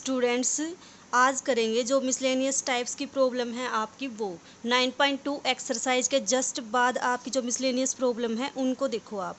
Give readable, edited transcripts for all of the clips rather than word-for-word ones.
Students, आज करेंगे जो मिसलेनियस टाइप्स की प्रॉब्लम है आपकी वो 9.2 एक्सरसाइज के जस्ट बाद आपकी जो मिसलेनियस प्रॉब्लम है उनको देखो आप।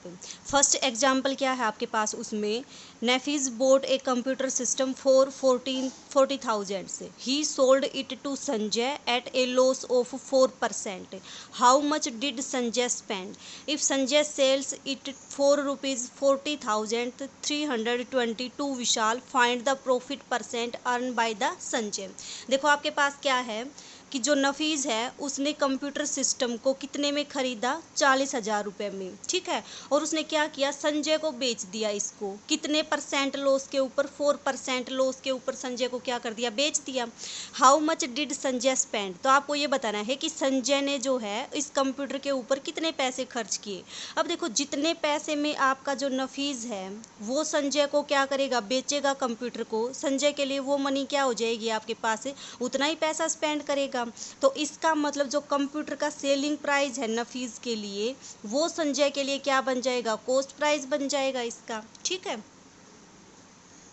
फर्स्ट एग्जांपल क्या है आपके पास, उसमें Nafees bought a computer system for 40,000 से he sold it to Sanjay at a loss of 4%। How much did Sanjay spend? If Sanjay sells it for ₹40,322 Vishal, find the profit percent earn by the Sanjay. देखो आपके पास क्या है कि जो नफीज है उसने कंप्यूटर सिस्टम को कितने में खरीदा, 40,000 रुपये में, ठीक है। और उसने क्या किया, संजय को बेच दिया इसको कितने परसेंट लॉस के ऊपर, 4% लॉस के ऊपर संजय को क्या कर दिया, बेच दिया। How much did Sanjay spend? तो आपको ये बताना है कि संजय ने जो है इस कंप्यूटर के ऊपर कितने पैसे खर्च किए। अब देखो जितने पैसे में आपका जो नफीज है वो संजय को क्या करेगा, बेचेगा कंप्यूटर को, संजय के लिए वो मनी क्या हो जाएगी आपके पास, उतना ही पैसा स्पेंड करेगा। तो इसका मतलब जो कंप्यूटर का सेलिंग प्राइस है नफीज के लिए, वो संजय के लिए क्या बन जाएगा, कॉस्ट प्राइस बन जाएगा इसका, ठीक है।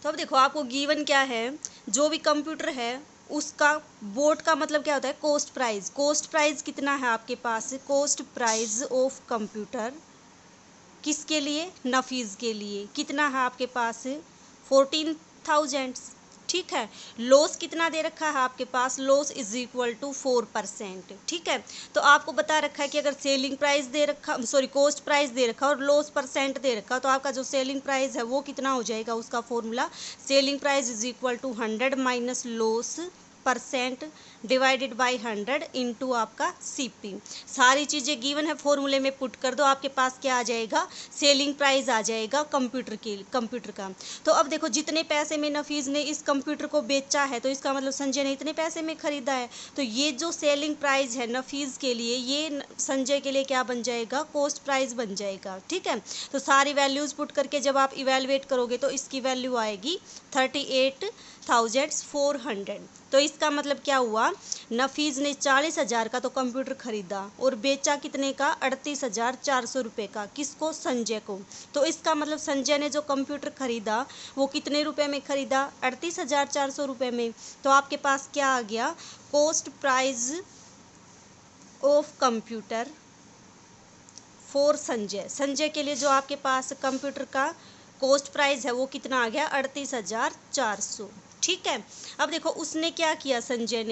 तो अब देखो आपको गिवन क्या है, जो भी कंप्यूटर है उसका बोर्ड का मतलब क्या होता है, कॉस्ट प्राइस। कॉस्ट प्राइस कितना है आपके पास, कॉस्ट प्राइस ऑफ कंप्यूटर किसके लिए, नफीज के लिए कितना है आपके पास, 14,000, ठीक है। लॉस कितना दे रखा है आपके पास, लॉस इज इक्वल टू 4%, ठीक है। तो आपको बता रखा है कि अगर सेलिंग प्राइस दे रखा, सॉरी कॉस्ट प्राइस दे रखा और लॉस परसेंट दे रखा, तो आपका जो सेलिंग प्राइस है वो कितना हो जाएगा, उसका formula selling price is equal to 100 minus loss percent divided by 100 into आपका सीपी। सारी चीज़ें गिवन है, फॉर्मूले में पुट कर दो, आपके पास क्या आ जाएगा, सेलिंग प्राइस आ जाएगा कंप्यूटर का। तो अब देखो जितने पैसे में नफीज ने इस कंप्यूटर को बेचा है, तो इसका मतलब संजय ने इतने पैसे में खरीदा है। तो ये जो सेलिंग प्राइस है नफीज के लिए, ये संजय के लिए क्या बन जाएगा, कॉस्ट प्राइस बन जाएगा, ठीक है। तो सारी वैल्यूज पुट करके जब आप इवेलुएट करोगे तो इसकी वैल्यू आएगी 38,400। तो इसका मतलब क्या हुआ, नफीज ने 40,000 का तो कंप्यूटर खरीदा और बेचा कितने का, 38,400 रुपये का, किसको, संजय को। तो इसका मतलब संजय ने जो कंप्यूटर खरीदा वो कितने रुपए में खरीदा, 38,400 रुपये में। तो आपके पास क्या आ गया, cost price of computer for Sanjay. Sanjay के लिए जो आपके पास कंप्यूटर का कॉस्ट प्राइस है वो कितना आ गया, 38,400, ठीक है। अब देखो उसने क्या किया, संजय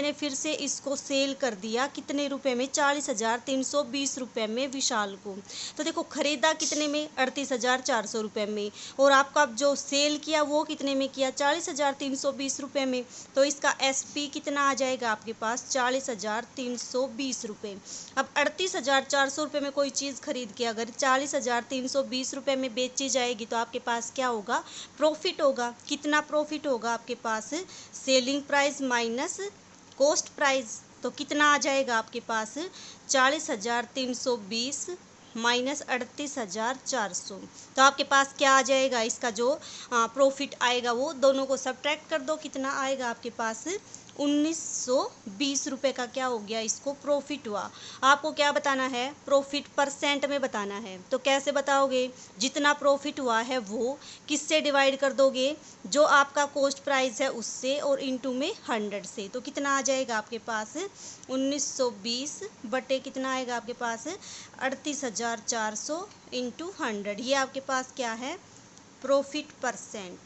ने फिर से इसको सेल कर दिया कितने रुपए में, 40,320 रुपये में विशाल को। तो देखो खरीदा कितने में, 38,400 रुपये में, और आपका जो सेल किया वो कितने में किया, 40,320 रुपये में। तो इसका एसपी कितना आ जाएगा आपके पास, 40,320 रुपये। अब 38,400 रुपये में कोई चीज़ खरीद के अगर 40,320 रुपये में बेची जाएगी तो आपके पास क्या होगा, प्रॉफिट होगा। कितना प्रॉफिट होगा आपके पास, selling price minus cost price. तो कितना आ जाएगा आपके पास, 40,320 माइनस 38,400। तो आपके पास क्या आ जाएगा, इसका जो प्रॉफिट आएगा वो दोनों को सब्ट्रैक्ट कर दो, कितना आएगा आपके पास, 1920 रुपये का क्या हो गया, इसको प्रॉफिट हुआ। आपको क्या बताना है, प्रॉफिट परसेंट में बताना है। तो कैसे बताओगे, जितना प्रॉफिट हुआ है वो किससे डिवाइड कर दोगे, जो आपका कॉस्ट प्राइस है उससे, और इनटू में 100 से। तो कितना आ जाएगा आपके पास, 1920 बटे कितना आएगा आपके पास, 38,400 इंटू 100। ये आपके पास क्या है, प्रॉफिट परसेंट,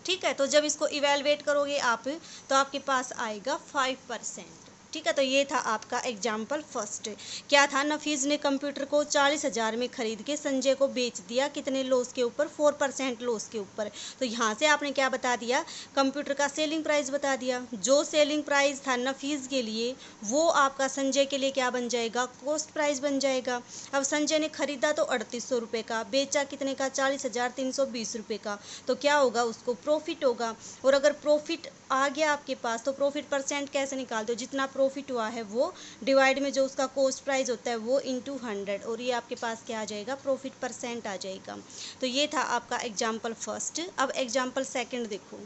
ठीक है। तो जब इसको इवेलुएट करोगे आप तो आपके पास आएगा 5%, ठीक है। तो ये था आपका एग्जाम्पल फर्स्ट। क्या था, नफीज ने कंप्यूटर को 40,000 में खरीद के संजय को बेच दिया कितने लॉस के ऊपर, 4% लॉस के ऊपर। तो यहाँ से आपने क्या बता दिया, कंप्यूटर का सेलिंग प्राइस बता दिया। जो सेलिंग प्राइस था नफीज के लिए वो आपका संजय के लिए क्या बन जाएगा, कॉस्ट प्राइस बन जाएगा। अब संजय ने खरीदा तो 3800 रुपये का, बेचा कितने का, 40,320 रुपये का। तो क्या होगा, उसको प्रॉफिट होगा। और अगर प्रॉफिट आ गया आपके पास तो प्रॉफिट परसेंट कैसे निकालते हो, जितना प्रॉफिट हुआ है वो डिवाइड में जो उसका कॉस्ट प्राइस होता है वो इंटू 100, और ये आपके पास क्या आ जाएगा, प्रॉफिट परसेंट आ जाएगा। तो ये था आपका एग्जाम्पल फर्स्ट। अब एग्जाम्पल सेकंड देखो।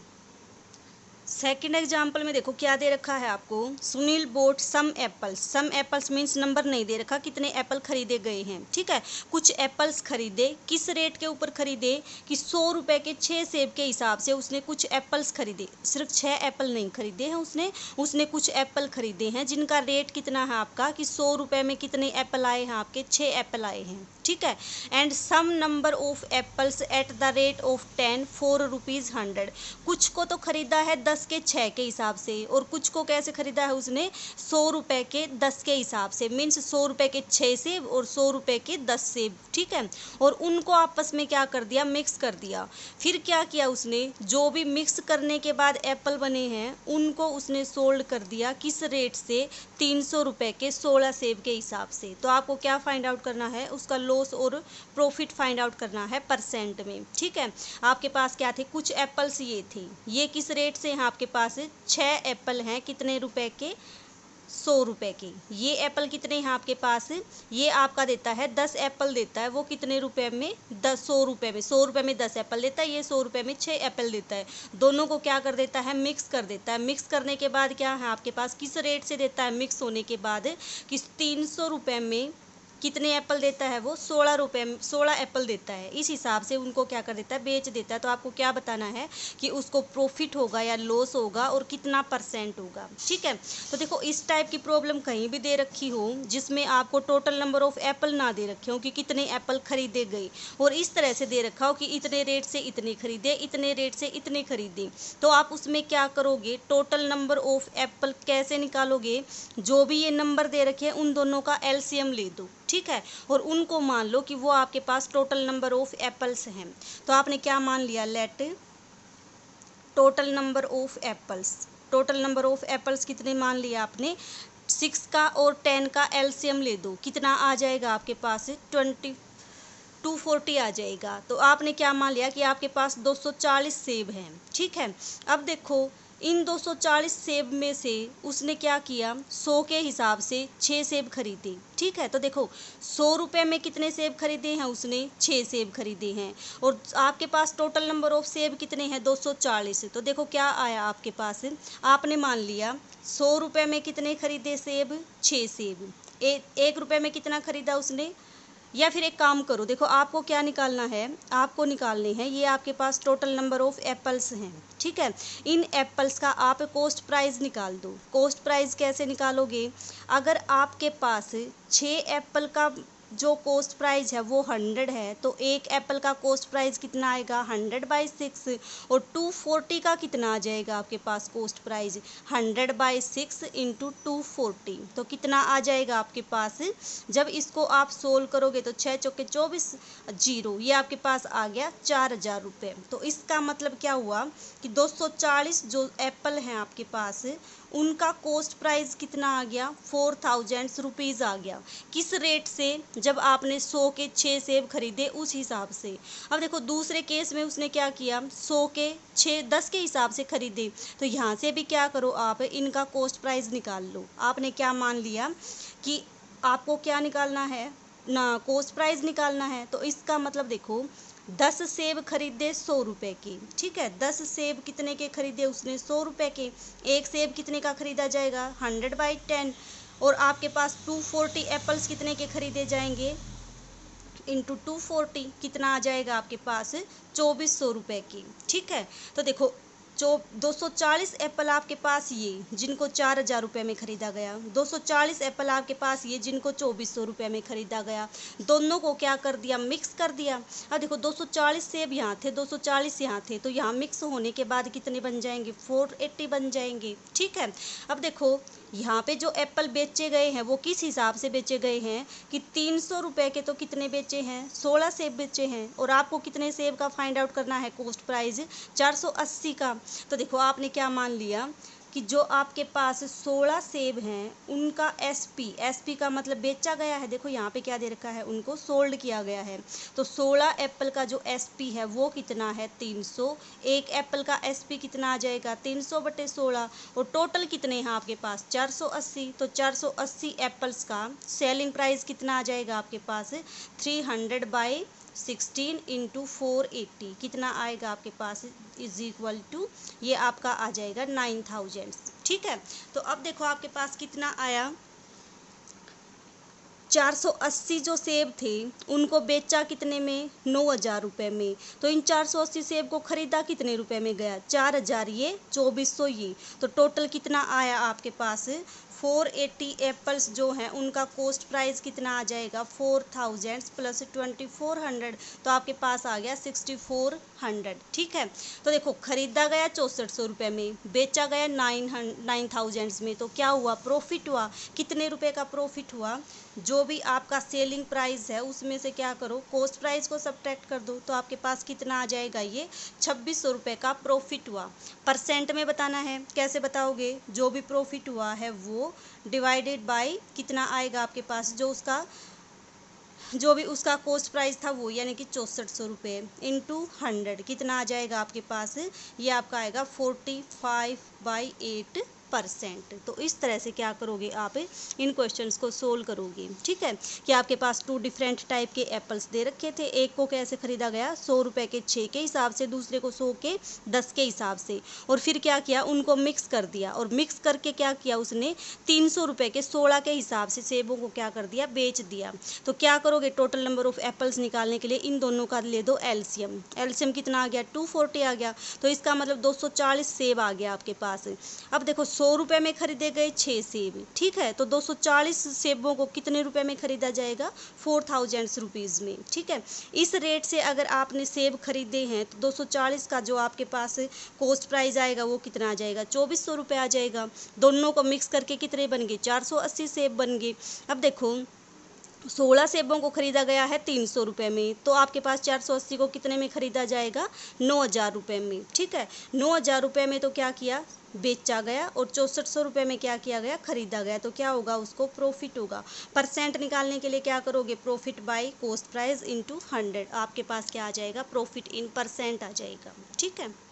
सेकंड एग्जाम्पल में देखो क्या दे रखा है आपको, सुनील बोट सम एप्पल्स। सम एप्पल्स मीन्स नंबर नहीं दे रखा, कितने एप्पल खरीदे गए हैं, ठीक है। कुछ एप्पल्स खरीदे, किस रेट के ऊपर खरीदे कि 100 रुपये के 6 सेब के हिसाब से उसने कुछ एप्पल्स खरीदे। सिर्फ 6 एप्पल नहीं खरीदे हैं उसने कुछ एप्पल खरीदे हैं जिनका रेट कितना है आपका कि 100 रुपये में कितने एप्पल आए हैं आपके, 6 एप्पल आए हैं, ठीक है। And some number of apples at the rate of 10 4 rupees 100। कुछ को तो खरीदा है 10 के 6 के हिसाब से, और कुछ को कैसे खरीदा है उसने 100 रुपये के 10 के हिसाब से, मीन्स 100 रुपये के 6 सेब और 100 रुपये के 10 सेब, ठीक है। और उनको आपस में क्या कर दिया, मिक्स कर दिया। फिर क्या किया उसने, जो भी मिक्स करने के बाद एप्पल बने हैं उनको उसने सोल्ड कर दिया किस रेट से, 300 रुपये के 16 सेब के हिसाब से। तो आपको क्या फाइंड आउट करना है, उसका लॉस और प्रॉफिट फाइंड आउट करना है परसेंट में, ठीक है। आपके पास क्या थे, कुछ एप्पल्स ये थे, ये किस रेट से हैं आपके पास, 6 एप्पल हैं कितने रुपए के, 100 रुपये के। ये एप्पल कितने हैं आपके पास, ये आपका देता है 10 एप्पल देता है, वो कितने रुपए में, 100 रुपये में, 100 रुपये में 10 एप्पल देता है, ये 100 रुपये में 6 एप्पल देता है। दोनों को क्या कर देता है, मिक्स कर देता है। मिक्स करने के बाद क्या है आपके पास, किस रेट से देता है मिक्स होने के बाद, कि 300 रुपये में कितने एप्पल देता है वो, 16 रुपये, 16 एप्पल देता है। इस हिसाब से उनको क्या कर देता है, बेच देता है। तो आपको क्या बताना है कि उसको प्रॉफिट होगा या लॉस होगा और कितना परसेंट होगा, ठीक है। तो देखो इस टाइप की प्रॉब्लम कहीं भी दे रखी हो जिसमें आपको टोटल नंबर ऑफ एप्पल ना दे रखे हो कि कितने एप्पल खरीदे गए, और इस तरह से दे रखा हो कि इतने रेट से इतने खरीदे, इतने रेट से इतने खरीदे, तो आप उसमें क्या करोगे, टोटल नंबर ऑफ एप्पल कैसे निकालोगे, जो भी ये नंबर दे रखे हैं उन दोनों का एलसीएम ले दो, ठीक है। और उनको मान लो कि वो आपके पास टोटल नंबर ऑफ एप्पल्स हैं। तो आपने क्या मान लिया, let total number of apples, total number of apples कितने मान लिया आपने, 6 का और 10 का एलसीएम ले दो, कितना आ जाएगा आपके पास, 240 आ जाएगा। तो आपने क्या मान लिया कि आपके पास 240 सेब हैं, ठीक है। अब देखो इन 240 सेब में से उसने क्या किया, 100 के हिसाब से 6 सेब खरीदे, ठीक है। तो देखो 100 रुपये में कितने सेब खरीदे हैं उसने, 6 सेब खरीदे हैं, और आपके पास टोटल नंबर ऑफ सेब कितने हैं, 240। तो देखो क्या आया आपके पास, आपने मान लिया 100 रुपये में कितने खरीदे सेब, 6 सेब। 1 रुपये में कितना खरीदा उसने, या फिर एक काम करो, देखो आपको क्या निकालना है, आपको निकालने हैं ये आपके पास टोटल नंबर ऑफ एप्पल्स हैं, ठीक है। इन एप्पल्स का आप कॉस्ट प्राइस निकाल दो। कॉस्ट प्राइस कैसे निकालोगे, अगर आपके पास 6 एप्पल का जो कॉस्ट प्राइस है वो 100 है, तो एक एप्पल का कॉस्ट प्राइस कितना आएगा, 100/6, और 240 का कितना आ जाएगा आपके पास कॉस्ट प्राइस, 100/6 इंटू 240, तो कितना आ जाएगा आपके पास, जब इसको आप सोल्व करोगे तो 6 चौके 24, 0, ये आपके पास आ गया 4000 रुपये। तो इसका मतलब क्या हुआ कि 240 जो एप्पल हैं आपके पास उनका कॉस्ट प्राइस कितना आ गया, 4000 रुपीज़ आ गया। किस रेट से, जब आपने 100 के 6 सेब खरीदे उस हिसाब से। अब देखो दूसरे केस में उसने क्या किया, 100 के 6 10 के हिसाब से खरीदे, तो यहाँ से भी क्या करो आप, इनका कॉस्ट प्राइस निकाल लो। आपने क्या मान लिया कि आपको क्या निकालना है ना, कॉस्ट प्राइस निकालना है। तो इसका मतलब देखो 10 सेब खरीदे 100 रुपये के, ठीक है। 10 सेब कितने के खरीदे उसने, 100 रुपये के। एक सेब कितने का खरीदा जाएगा, 100/10, और आपके पास 240 एप्पल्स कितने के खरीदे जाएंगे, इंटू 240 कितना आ जाएगा आपके पास, 2400 रुपये की, ठीक है। तो देखो जो 240 एप्पल आपके पास ये जिनको 4000 रुपये में ख़रीदा गया, 240 एप्पल आपके पास ये जिनको 2400 रुपये में ख़रीदा गया, दोनों को क्या कर दिया, मिक्स कर दिया। अब देखो 240 सेब यहाँ थे, 240 यहाँ थे, तो यहाँ मिक्स होने के बाद कितने बन जाएंगे, 480 बन जाएंगे, ठीक है। अब देखो यहाँ पे जो एप्पल बेचे गए हैं वो किस हिसाब से बेचे गए हैं कि 300 रुपये के तो कितने बेचे हैं, 16 सेब बेचे हैं, और आपको कितने सेब का फाइंड आउट करना है, कॉस्ट प्राइस 480 का। तो देखो आपने क्या मान लिया कि जो आपके पास 16 सेब हैं उनका एसपी का मतलब बेचा गया है, देखो यहाँ पे क्या दे रखा है, उनको सोल्ड किया गया है। तो 16 एप्पल का जो एसपी है वो कितना है, 300। एक एप्पल का एसपी कितना आ जाएगा, 300/16, और टोटल कितने हैं आपके पास, 480। तो 480 एप्पल्स का सेलिंग प्राइस कितना आ जाएगा आपके पास, 300/16, 16 इंटू 480 कितना आएगा आपके पास इज इक्वल टू, ये आपका आ जाएगा 9000। ठीक है, तो अब देखो आपके पास कितना आया, 480 जो सेब थे उनको बेचा कितने में, 9000 रुपये में। तो इन 480 सेब को खरीदा कितने रुपए में गया, 4000 ये, 2400 ये। तो टोटल कितना आया आपके पास, 480 एप्पल्स जो हैं उनका कॉस्ट प्राइस कितना आ जाएगा, 4000 प्लस 2400, तो आपके पास आ गया 6400। ठीक है, तो देखो खरीदा गया 6400 रुपये में, बेचा गया 9000 में, तो क्या हुआ, प्रॉफिट हुआ। कितने रुपए का प्रॉफिट हुआ, जो भी आपका सेलिंग प्राइस है उसमें से क्या करो, कॉस्ट प्राइस को सब्ट्रैक्ट कर दो, तो आपके पास कितना आ जाएगा, ये 2600 रुपये का प्रॉफिट हुआ। परसेंट में बताना है, कैसे बताओगे, जो भी प्रॉफिट हुआ है वो डिवाइडेड बाय कितना आएगा आपके पास, जो भी उसका कॉस्ट प्राइस था वो, यानी कि 6400 रुपये इंटू 100 कितना आ जाएगा आपके पास, ये आपका आएगा 45/8%। तो इस तरह से क्या करोगे आप इन क्वेश्चंस को सोल्व करोगे। ठीक है, कि आपके पास 2 डिफरेंट टाइप के एप्पल्स दे रखे थे, एक को कैसे खरीदा गया, 100 रुपये के 6 के हिसाब से, दूसरे को 100 के 10 के हिसाब से, और फिर क्या किया, उनको मिक्स कर दिया, और मिक्स करके क्या किया उसने, 300 रुपये के 16 के हिसाब से सेबों को क्या कर दिया, बेच दिया। तो क्या करोगे, टोटल नंबर ऑफ एप्पल्स निकालने के लिए इन दोनों का ले दो एलसीएम। एलसीएम कितना आ गया, 240 आ गया, तो इसका मतलब 240 सेब आ गया आपके पास। अब देखो 100 रुपये में खरीदे गए 6 सेब, ठीक है, तो 240 सेबों को कितने रुपए में खरीदा जाएगा, 4000 रुपीज़ में। ठीक है, इस रेट से अगर आपने सेब खरीदे हैं तो 240 का जो आपके पास कॉस्ट प्राइस आएगा वो कितना आ जाएगा, 2400 रुपये आ जाएगा। दोनों को मिक्स करके कितने बन गए, 480 सेब बन गए। अब देखो 16 सेबों को खरीदा गया है 300 रुपये में, तो आपके पास 480 को कितने में खरीदा जाएगा, 9000 रुपये में। ठीक है, 9000 रुपये में तो क्या किया, बेचा गया, और 6400 रुपये में क्या किया गया, खरीदा गया, तो क्या होगा, उसको प्रॉफिट होगा। परसेंट निकालने के लिए क्या करोगे, profit by cost price into 100, आपके पास क्या आ जाएगा, प्रॉफिट इन परसेंट आ जाएगा। ठीक है।